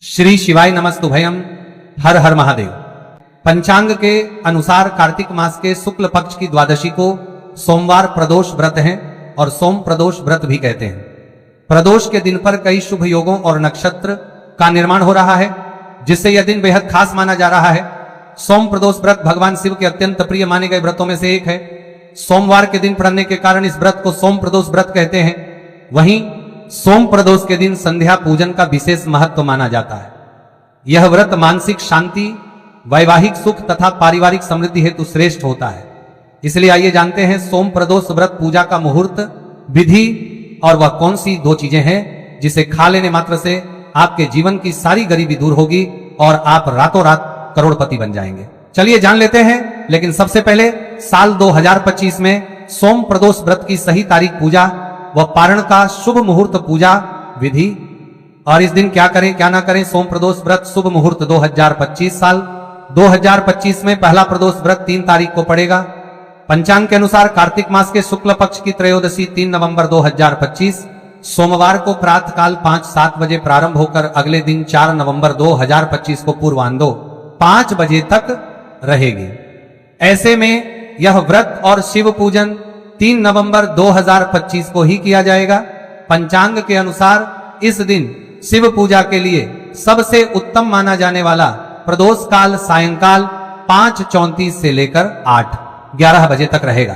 श्री शिवाय नमस्तुभयम। हर हर महादेव। पंचांग के अनुसार कार्तिक मास के शुक्ल पक्ष की द्वादशी को सोमवार प्रदोष व्रत है और सोम प्रदोष व्रत भी कहते हैं। प्रदोष के दिन पर कई शुभ योगों और नक्षत्र का निर्माण हो रहा है, जिससे यह दिन बेहद खास माना जा रहा है। सोम प्रदोष व्रत भगवान शिव के अत्यंत प्रिय माने गए व्रतों में से एक है। सोमवार के दिन पड़ने के कारण इस व्रत को सोम प्रदोष व्रत कहते हैं। वहीं सोम प्रदोष के दिन संध्या पूजन का विशेष महत्व माना जाता है। यह व्रत मानसिक शांति, वैवाहिक सुख तथा पारिवारिक समृद्धि हेतु श्रेष्ठ होता है। इसलिए आइए जानते हैं सोम प्रदोष व्रत पूजा का मुहूर्त, विधि और वह कौन सी दो चीजें हैं जिसे खा लेने मात्र से आपके जीवन की सारी गरीबी दूर होगी और आप रातों रात करोड़पति बन जाएंगे। चलिए जान लेते हैं, लेकिन सबसे पहले साल 2025 में सोम प्रदोष व्रत की सही तारीख, पूजा व पारण का शुभ मुहूर्त, पूजा विधि और इस दिन क्या करें क्या ना करें। सोम प्रदोष व्रत शुभ मुहूर्त 2025 साल 2025 में पहला प्रदोष व्रत 3 तारीख को पड़ेगा। पंचांग के अनुसार कार्तिक मास के शुक्ल पक्ष की त्रयोदशी 3 नवंबर 2025 सोमवार को प्रातःकाल 5-7 बजे प्रारंभ होकर अगले दिन 4 नवंबर 2025 को पूर्वांधो 5 बजे तक रहेगी। ऐसे में यह व्रत और शिव पूजन 3 नवंबर 2025 को ही किया जाएगा। पंचांग के अनुसार इस दिन शिव पूजा के लिए सबसे उत्तम माना जाने वाला प्रदोष काल सायंकाल 5:34 से लेकर 8-11 बजे तक रहेगा।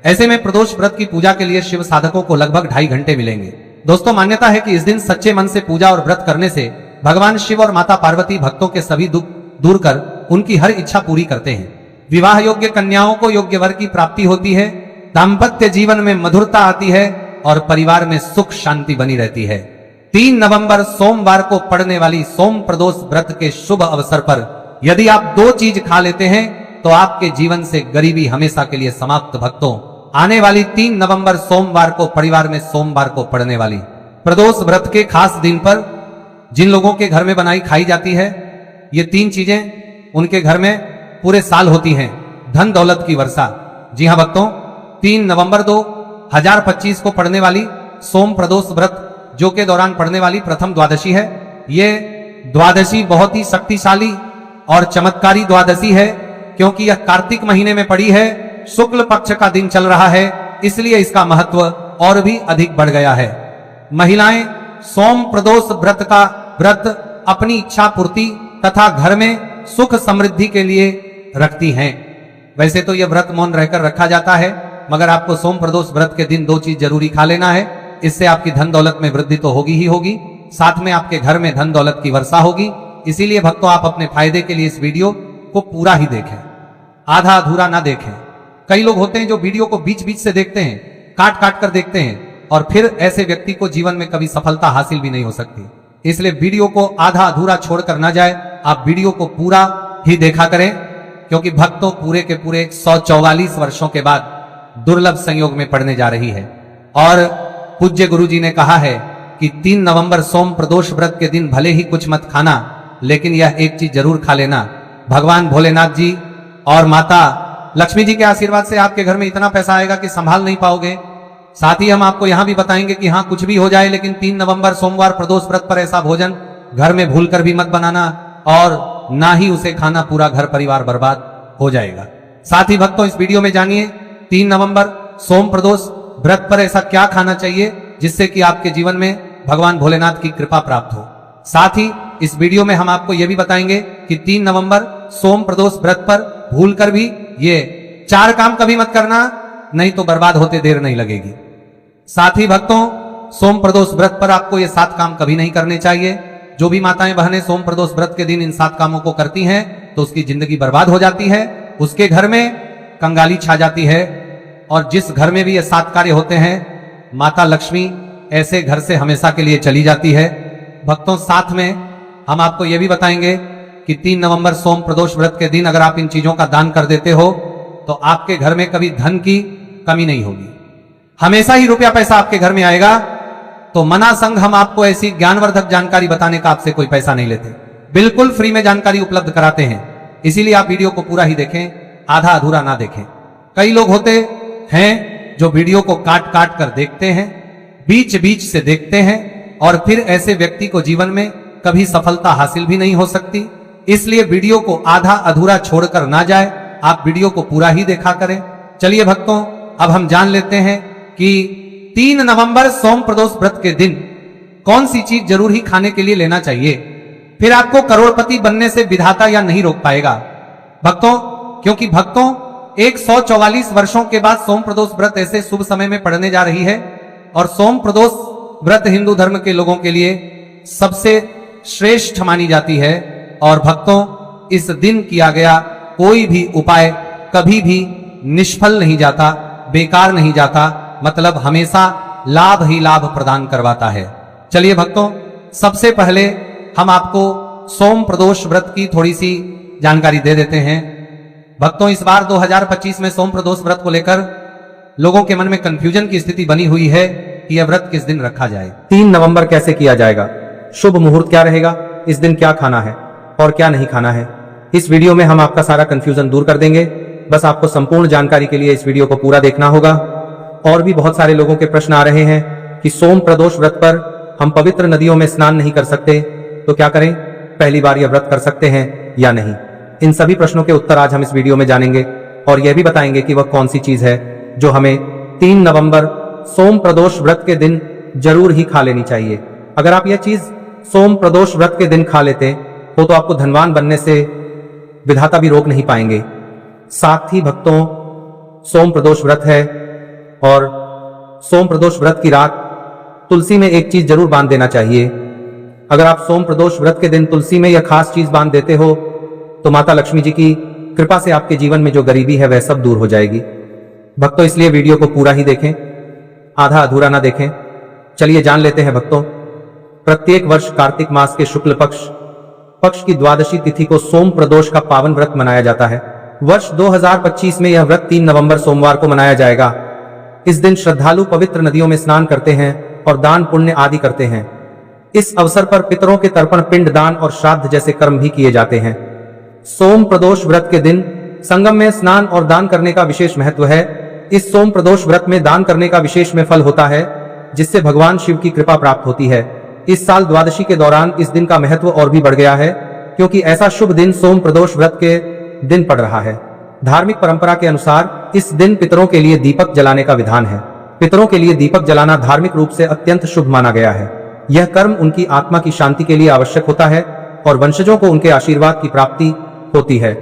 ऐसे में प्रदोष व्रत की पूजा के लिए शिव साधकों को लगभग 2.5 घंटे मिलेंगे। दोस्तों, मान्यता है कि इस दिन सच्चे मन से पूजा और व्रत करने से भगवान शिव और माता पार्वती भक्तों के सभी दुख दूर कर उनकी हर इच्छा पूरी करते हैं। विवाह योग्य कन्याओं को योग्य वर की प्राप्ति होती है, दाम्पत्य जीवन में मधुरता आती है और परिवार में सुख शांति बनी रहती है। 3 नवंबर सोमवार को पड़ने वाली सोम प्रदोष व्रत के शुभ अवसर पर यदि आप 2 चीज खा लेते हैं तो आपके जीवन से गरीबी हमेशा के लिए समाप्त। भक्तों, आने वाली 3 नवंबर सोमवार को परिवार में सोमवार को पड़ने वाली प्रदोष व्रत के खास दिन पर जिन लोगों के घर में बनाई खाई जाती है, ये 3 चीजें उनके घर में पूरे साल होती हैं। धन दौलत की वर्षा। जी हाँ भक्तों, 3 नवंबर 2025 को पड़ने वाली सोम प्रदोष व्रत जो के दौरान पड़ने वाली प्रथम द्वादशी है। ये द्वादशी बहुत ही शक्तिशाली और चमत्कारी द्वादशी है, क्योंकि यह कार्तिक महीने में पड़ी है, शुक्ल पक्ष का दिन चल रहा है, इसलिए इसका महत्व और भी अधिक बढ़ गया है। महिलाएं सोम प्रदोष व्रत का व्रत अपनी इच्छा पूर्ति तथा घर में सुख समृद्धि के लिए रखती हैं। वैसे तो यह व्रत मौन रहकर रखा जाता है, मगर आपको सोम प्रदोष व्रत के दिन 2 चीज जरूरी खा लेना है। इससे आपकी धन दौलत में वृद्धि तो होगी ही होगी, साथ में आपके घर में धन दौलत की वर्षा होगी। इसीलिए भक्तों, आप अपने फायदे के लिए इस वीडियो को पूरा ही देखें, आधा अधूरा ना देखें। कई लोग होते हैं जो वीडियो को बीच बीच से देखते हैं, काट काट कर देखते हैं, और फिर ऐसे व्यक्ति को जीवन में कभी सफलता हासिल भी नहीं हो सकती। इसलिए वीडियो को आधा अधूरा छोड़कर ना जाए, आप वीडियो को पूरा ही देखा करें, क्योंकि भक्तों पूरे के पूरे 144 वर्षों के बाद दुर्लभ संयोग में पड़ने जा रही है। और पूज्य गुरु जी ने कहा है कि 3 नवंबर सोम प्रदोष व्रत के दिन भले ही कुछ मत खाना, लेकिन यह एक चीज जरूर खा लेना। भगवान भोलेनाथ जी और माता लक्ष्मी जी के आशीर्वाद से आपके घर में इतना पैसा आएगा कि संभाल नहीं पाओगे। साथ ही हम आपको यहां भी बताएंगे कि हाँ, कुछ भी हो जाए, लेकिन 3 नवंबर सोमवार प्रदोष व्रत पर ऐसा भोजन घर में भूलकर भी मत बनाना, और ना ही उसे खाना, पूरा घर परिवार बर्बाद हो जाएगा। साथ ही भक्तों, इस वीडियो में जानिए 3 नवंबर सोम प्रदोष व्रत पर ऐसा क्या खाना चाहिए जिससे कि आपके जीवन में भगवान भोलेनाथ की कृपा प्राप्त हो। साथ ही इस वीडियो में हम आपको यह भी बताएंगे कि 3 नवंबर सोम प्रदोष व्रत पर भूलकर भी ये 4 काम कभी मत करना, नहीं तो बर्बाद होते देर नहीं लगेगी। साथ ही भक्तों, सोम प्रदोष व्रत पर आपको ये 7 काम कभी नहीं करने चाहिए। जो भी माताएं बहनें सोम प्रदोष व्रत के दिन इन 7 कामों को करती हैं तो उसकी जिंदगी बर्बाद हो जाती है, उसके घर में कंगाली छा जाती है, और जिस घर में भी ये 7 कार्य होते हैं, माता लक्ष्मी ऐसे घर से हमेशा के लिए चली जाती है। भक्तों, साथ में हम आपको यह भी बताएंगे कि 3 नवंबर सोम प्रदोष व्रत के दिन अगर आप इन चीजों का दान कर देते हो तो आपके घर में कभी धन की कमी नहीं होगी, हमेशा ही रुपया पैसा आपके घर में आएगा। तो मना संग हम आपको ऐसी ज्ञानवर्धक जानकारी बताने का आपसे कोई पैसा नहीं लेते, बिल्कुल फ्री में जानकारी उपलब्ध कराते हैं। इसीलिए आप वीडियो को पूरा ही देखें, आधा अधूरा ना देखें। कई लोग होते हैं जो वीडियो को काट काट कर देखते हैं, बीच बीच से देखते हैं, और फिर ऐसे व्यक्ति को जीवन में कभी सफलता हासिल भी नहीं हो सकती। इसलिए वीडियो को आधा अधूरा छोड़कर ना जाए, आप वीडियो को पूरा ही देखा करें। चलिए भक्तों, अब हम जान लेते हैं कि 3 नवंबर सोम प्रदोष व्रत के दिन कौन सी चीज जरूर ही खाने के लिए लेना चाहिए, फिर आपको करोड़पति बनने से विधाता या नहीं रोक पाएगा। भक्तों, क्योंकि भक्तों 144 वर्षों के बाद सोम प्रदोष व्रत ऐसे शुभ समय में पड़ने जा रही है, और सोम प्रदोष व्रत हिंदू धर्म के लोगों के लिए सबसे श्रेष्ठ मानी जाती है। और भक्तों, इस दिन किया गया कोई भी उपाय कभी भी निष्फल नहीं जाता, बेकार नहीं जाता, मतलब हमेशा लाभ ही लाभ प्रदान करवाता है। चलिए भक्तों, सबसे पहले हम आपको सोम प्रदोष व्रत की थोड़ी सी जानकारी दे देते हैं। भक्तों, इस बार 2025 में सोम प्रदोष व्रत को लेकर लोगों के मन में कंफ्यूजन की स्थिति बनी हुई है कि यह व्रत किस दिन रखा जाए। 3 नवंबर कैसे किया जाएगा, शुभ मुहूर्त क्या रहेगा, इस दिन क्या खाना है और क्या नहीं खाना है, इस वीडियो में हम आपका सारा कंफ्यूजन दूर कर देंगे। बस आपको संपूर्ण जानकारी के लिए इस वीडियो को पूरा देखना होगा। और भी बहुत सारे लोगों के प्रश्न आ रहे हैं कि सोम प्रदोष व्रत पर हम पवित्र नदियों में स्नान नहीं कर सकते, तो क्या करें, पहली बार यह व्रत कर सकते हैं या नहीं। इन सभी प्रश्नों के उत्तर आज हम इस वीडियो में जानेंगे, और यह भी बताएंगे कि वह कौन सी चीज है जो हमें 3 नवंबर सोम प्रदोष व्रत के दिन जरूर ही खा लेनी चाहिए। अगर आप यह चीज सोम प्रदोष व्रत के दिन खा लेते हो तो आपको धनवान बनने से विधाता भी रोक नहीं पाएंगे। साथ ही भक्तों, सोम प्रदोष व्रत है, और सोम प्रदोष व्रत की रात तुलसी में एक चीज जरूर बांध देना चाहिए। अगर आप सोम प्रदोष व्रत के दिन तुलसी में यह खास चीज बांध देते हो तो माता लक्ष्मी जी की कृपा से आपके जीवन में जो गरीबी है वह सब दूर हो जाएगी। भक्तों, इसलिए वीडियो को पूरा ही देखें, आधा अधूरा ना देखें। चलिए जान लेते हैं भक्तों, प्रत्येक वर्ष कार्तिक मास के शुक्ल पक्ष की द्वादशी तिथि को सोम प्रदोष का पावन व्रत मनाया जाता है। वर्ष 2025 में यह व्रत 3 नवंबर सोमवार को मनाया जाएगा। इस दिन श्रद्धालु पवित्र नदियों में स्नान करते हैं और दान पुण्य आदि करते हैं। इस अवसर पर पितरों के तर्पण, पिंड दान और श्राद्ध जैसे कर्म भी किए जाते हैं। सोम प्रदोष व्रत के दिन संगम में स्नान और दान करने का विशेष महत्व है। इस सोम प्रदोष व्रत में दान करने का विशेष में फल होता है, जिससे भगवान शिव की कृपा प्राप्त होती है। इस साल द्वादशी के दौरान इस दिन का महत्व और भी बढ़ गया है, क्योंकि ऐसा शुभ दिन सोम प्रदोष व्रत के दिन पड़ रहा है। धार्मिक परंपरा के अनुसार इस दिन पितरों के लिए दीपक जलाने का विधान है। पितरों के लिए दीपक जलाना धार्मिक रूप से अत्यंत शुभ माना गया है। यह कर्म उनकी आत्मा की शांति के लिए आवश्यक होता है और वंशजों को उनके आशीर्वाद की प्राप्ति होती है।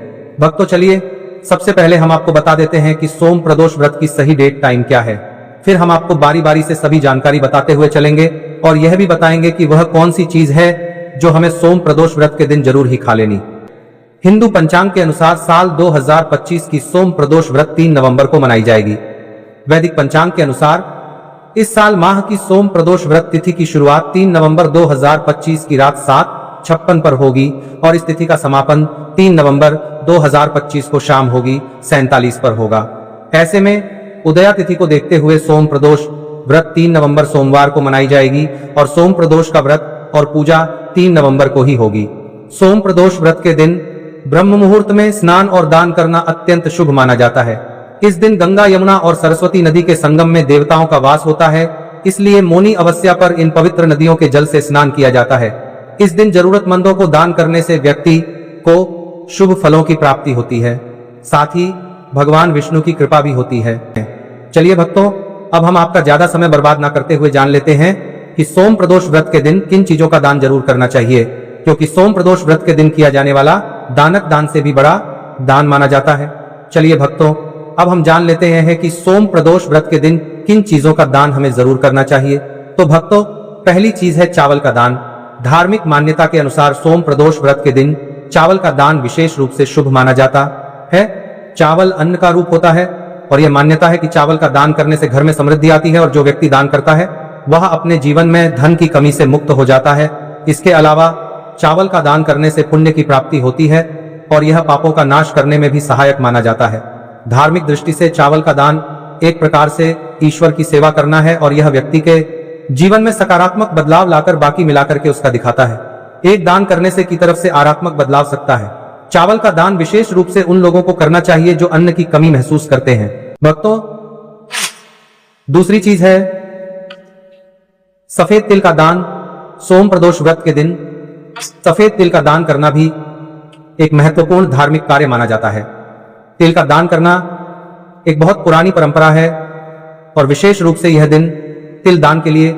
भक्तों, चलिए सबसे पहले हम आपको बता देते हैं कि सोम प्रदोष व्रत की सही डेट टाइम क्या है। फिर हम आपको बारी बारी से सभी जानकारी बताते हुए चलेंगे और यह भी बताएंगे कि वह कौन सी चीज है जो हमें सोम प्रदोष व्रत के दिन जरूर ही खा लेनी। हिंदू पंचांग के अनुसार साल 2025 की सोम प्रदोष व्रत 3 नवंबर को मनाई जाएगी। वैदिक पंचांग के अनुसार इस साल माह की सोम प्रदोष व्रत तिथि की शुरुआत 3 नवंबर 2025 की रात 7:56 पर होगी और इस तिथि का समापन 3 नवंबर 2025 को शाम होगी 47 पर होगा। ऐसे में उदया तिथि को देखते हुए सोम प्रदोष व्रत 3 नवंबर सोमवार को मनाई जाएगी और सोम प्रदोष का व्रत और पूजा 3 नवंबर को ही होगी। सोम प्रदोष व्रत के दिन ब्रह्म मुहूर्त में स्नान और दान करना अत्यंत शुभ माना जाता है। इस दिन गंगा, यमुना और सरस्वती नदी के संगम में देवताओं का वास होता है, इसलिए मौनी अमावस्या पर इन पवित्र नदियों के जल से स्नान किया जाता है। इस दिन जरूरतमंदों को दान करने से व्यक्ति को शुभ फलों की प्राप्ति होती है, साथ ही भगवान विष्णु की कृपा भी होती है। चलिए भक्तों, अब हम आपका ज्यादा समय बर्बाद ना करते हुए जान लेते हैं कि सोम प्रदोष व्रत के दिन किन चीजों का दान जरूर करना चाहिए, क्योंकि सोम प्रदोष व्रत के दिन किया जाने वाला दानक दान से भी बड़ा दान माना जाता है। चलिए भक्तों, अब हम जान लेते हैं कि सोम प्रदोष व्रत के दिन किन चीजों का दान हमें जरूर करना चाहिए। तो भक्तों, पहली चीज है चावल का दान। धार्मिक मान्यता के अनुसार सोम प्रदोष व्रत के दिन चावल का दान विशेष रूप से शुभ माना जाता है। चावल अन्न का रूप होता है और यह मान्यता है कि चावल का दान करने से घर में समृद्धि आती है और जो व्यक्ति दान करता है वह अपने जीवन में धन की कमी से मुक्त हो जाता है। इसके अलावा चावल का दान करने से पुण्य की प्राप्ति होती है और यह पापों का नाश करने में भी सहायक माना जाता है। धार्मिक दृष्टि से चावल का दान एक प्रकार से ईश्वर की सेवा करना है और यह व्यक्ति के जीवन में सकारात्मक बदलाव लाकर बाकी मिलाकर के उसका दिखाता है। एक दान करने से की तरफ से आरात्मक बदलाव सकता है। चावल का दान विशेष रूप से उन लोगों को करना चाहिए जो अन्न की कमी महसूस करते हैं। भक्तों, दूसरी चीज है सफेद तिल का दान। सोम प्रदोष व्रत के दिन सफेद तिल का दान करना भी एक महत्वपूर्ण धार्मिक कार्य माना जाता है। तिल का दान करना एक बहुत पुरानी परंपरा है और विशेष रूप से यह दिन तिल दान के लिए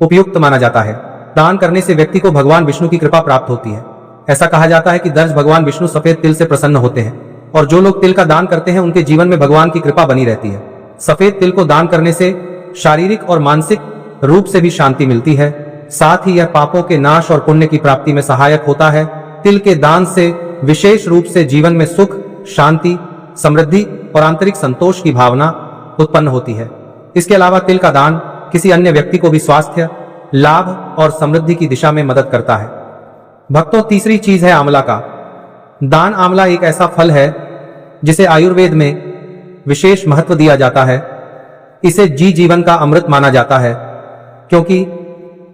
उपयुक्त माना जाता है। दान करने से व्यक्ति को भगवान विष्णु की कृपा प्राप्त होती है। ऐसा कहा जाता है कि दर्श भगवान विष्णु सफेद तिल से प्रसन्न होते हैं और जो लोग तिल का दान करते हैं उनके जीवन में भगवान की कृपा बनी रहती है। सफेद तिल को दान करने से शारीरिक और मानसिक रूप से भी शांति मिलती है। साथ ही यह पापों के नाश और पुण्य की प्राप्ति में सहायक होता है। तिल के दान से विशेष रूप से जीवन में सुख, शांति, समृद्धि और आंतरिक संतोष की भावना उत्पन्न होती है। इसके अलावा तिल का दान किसी अन्य व्यक्ति को भी स्वास्थ्य, लाभ और समृद्धि की दिशा में मदद करता है। भक्तों, तीसरी चीज है आंवला का दान। आंवला एक ऐसा फल है जिसे आयुर्वेद में विशेष महत्व दिया जाता है। इसे जीवन का अमृत माना जाता है क्योंकि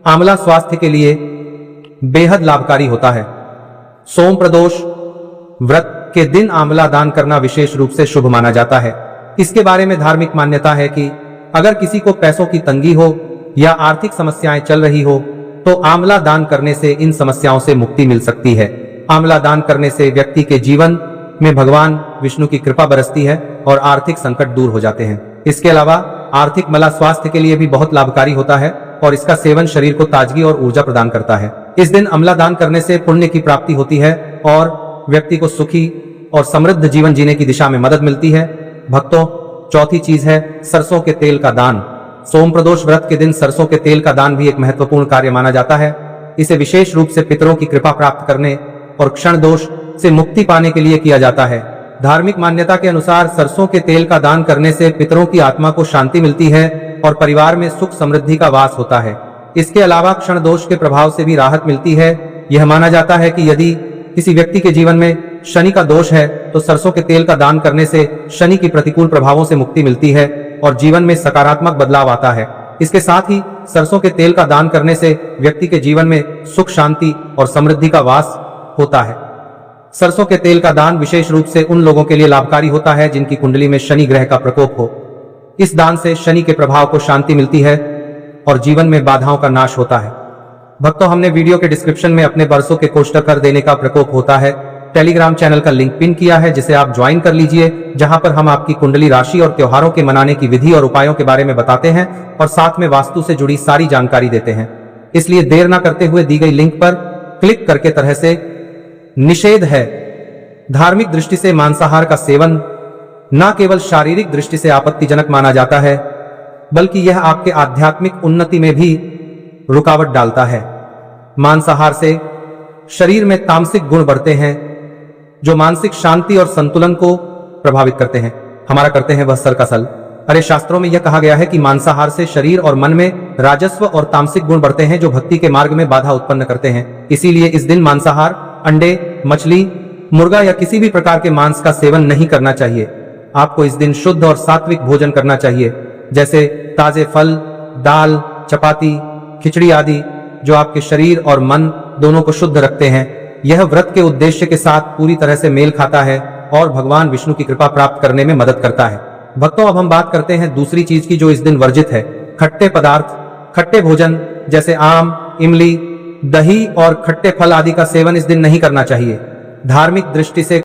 आंवला स्वास्थ्य के लिए बेहद लाभकारी होता है। सोम प्रदोष व्रत के दिन आंवला दान करना विशेष रूप से शुभ माना जाता है। इसके बारे में धार्मिक मान्यता है कि अगर किसी को पैसों की तंगी हो या आर्थिक समस्याएं चल रही हो तो आंवला दान करने से इन समस्याओं से मुक्ति मिल सकती है। आंवला दान करने से व्यक्ति के जीवन में भगवान विष्णु की कृपा बरसती है और आर्थिक संकट दूर हो जाते हैं। इसके अलावा आर्थिक मला स्वास्थ्य के लिए भी बहुत लाभकारी होता है और इसका सेवन शरीर को ताजगी और ऊर्जा प्रदान करता है। इस दिन आंवला दान करने से पुण्य की प्राप्ति होती है और व्यक्ति को सुखी और समृद्ध जीवन जीने की दिशा में मदद मिलती है। भक्तों, चौथी चीज है सरसों के तेल का दान। सोम प्रदोष व्रत के दिन सरसों के तेल का दान भी एक महत्वपूर्ण कार्य माना जाता है। इसे विशेष रूप से पितरों की कृपा प्राप्त करने और क्षण दोष से मुक्ति पाने के लिए किया जाता है। धार्मिक मान्यता के अनुसार सरसों के तेल का दान करने से पितरों की आत्मा को शांति मिलती है और परिवार में सुख समृद्धि का वास होता है। इसके अलावा क्षण दोष के प्रभाव से भी राहत मिलती है। यह माना जाता है कि यदि किसी व्यक्ति के जीवन में शनि का दोष है तो सरसों के तेल का दान करने से शनि की प्रतिकूल प्रभावों से मुक्ति मिलती है और जीवन में सकारात्मक बदलाव आता है। इसके साथ ही सरसों के तेल का दान करने से व्यक्ति के जीवन में सुख, शांति और समृद्धि का वास होता है। सरसों के तेल का दान विशेष रूप से उन लोगों के लिए लाभकारी होता है जिनकी कुंडली में शनि ग्रह का प्रकोप हो। इस दान से शनि के प्रभाव को शांति मिलती है और जीवन में बाधाओं का नाश होता है। भक्तों, हमने वीडियो के डिस्क्रिप्शन में अपने बरसों के कोष्ठक कर देने का प्रकोप होता है टेलीग्राम चैनल का लिंक पिन किया है, जिसे आप ज्वाइन कर लीजिए, जहां पर हम आपकी कुंडली राशि और त्योहारों के मनाने की विधि और उपायों के बारे में बताते हैं और साथ में वास्तु से जुड़ी सारी जानकारी देते हैं। इसलिए देर न करते हुए दी गई लिंक पर क्लिक करके तरह से निषेध है। धार्मिक दृष्टि से मांसाहार का सेवन न केवल शारीरिक दृष्टि से आपत्तिजनक माना जाता है, बल्कि यह आपके आध्यात्मिक उन्नति में भी रुकावट डालता है। मांसाहार से शरीर में तामसिक गुण बढ़ते हैं जो मानसिक शांति और संतुलन को प्रभावित करते हैं। हमारा करते हैं वह सर का सल। अरे, शास्त्रों में यह कहा गया है कि मांसाहार से शरीर और मन में राजस्व और तामसिक गुण बढ़ते हैं जो भक्ति के मार्ग में बाधा उत्पन्न करते हैं। इसीलिए इस दिन मांसाहार, अंडे, मछली, मुर्गा या किसी भी प्रकार के मांस का सेवन नहीं करना चाहिए। आपको इस दिन शुद्ध और सात्विक भोजन करना चाहिए, जैसे ताजे फल, दाल, चपाती, खिचड़ी आदि, जो आपके शरीर और मन दोनों को शुद्ध रखते हैं। यह व्रत के उद्देश्य के साथ पूरी तरह से मेल खाता है और भगवान विष्णु की कृपा प्राप्त करने में मदद करता है। भक्तों, अब हम बात करते हैं दूसरी चीज की जो इस दिन वर्जित है। खट्टे पदार्थ, खट्टे भोजन जैसे आम, इमली, दही और खट्टे फल आदि का सेवन इस दिन नहीं करना चाहिए। धार्मिक दृष्टि से